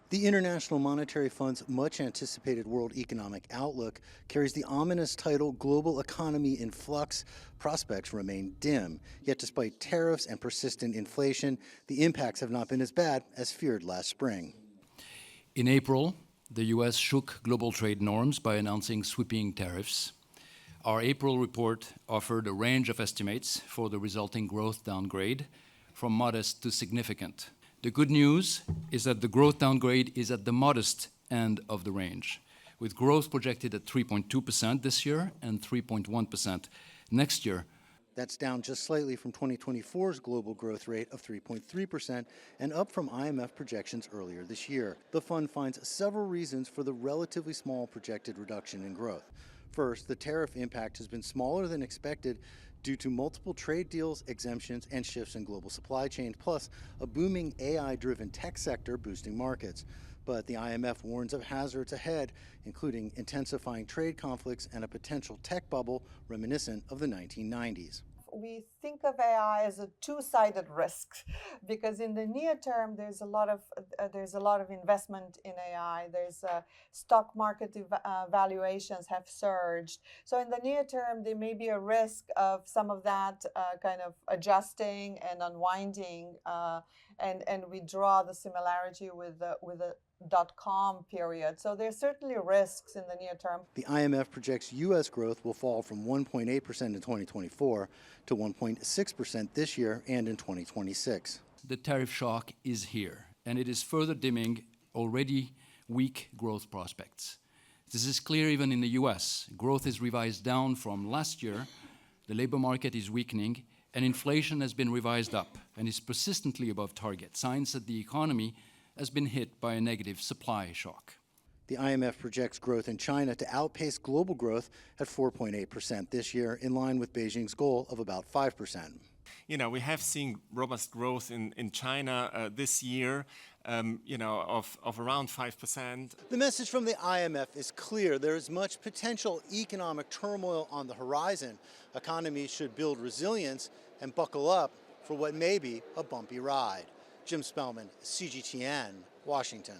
The International Monetary Fund's much anticipated World Economic Outlook carries the ominous title Global Economy in Flux. Prospects remain dim. Yet despite tariffs and persistent inflation, the impacts have not been as bad as feared last spring. In April, the U.S. shook global trade norms by announcing sweeping tariffs. Our April report offered a range of estimates for the resulting growth downgrade, from modest to significant. The good news is that the growth downgrade is at the modest end of the range, with growth projected at 3.2% this year and 3.1% next year. That's down just slightly from 2024's global growth rate of 3.3% and up from IMF projections earlier this year. The fund finds several reasons for the relatively small projected reduction in growth. First, the tariff impact has been smaller than expected due to multiple trade deals, exemptions, and shifts in global supply chains, plus a booming AI-driven tech sector boosting markets. But the IMF warns of hazards ahead, including intensifying trade conflicts and a potential tech bubble reminiscent of the 1990s. We think of AI as a two-sided risk, because in the near term there's a lot of investment in AI. There's stock market valuations have surged. So in the near term there may be a risk of some of that kind of adjusting and unwinding, and we draw the similarity with the dot-com period. So there's certainly risks in the near term. The IMF projects U.S. growth will fall from 1.8% in 2024 to 1.6% this year and in 2026. The tariff shock is here, and it is further dimming already weak growth prospects. This is clear even in the U.S. Growth is revised down from last year, the labor market is weakening, and inflation has been revised up and is persistently above target, signs that the economy has been hit by a negative supply shock. The IMF projects growth in China to outpace global growth at 4.8% this year, in line with Beijing's goal of about 5%. You know, we have seen robust growth in China this year, of around 5%. The message from the IMF is clear. There is much potential economic turmoil on the horizon. Economies should build resilience and buckle up for what may be a bumpy ride. Jim Spellman, CGTN, Washington.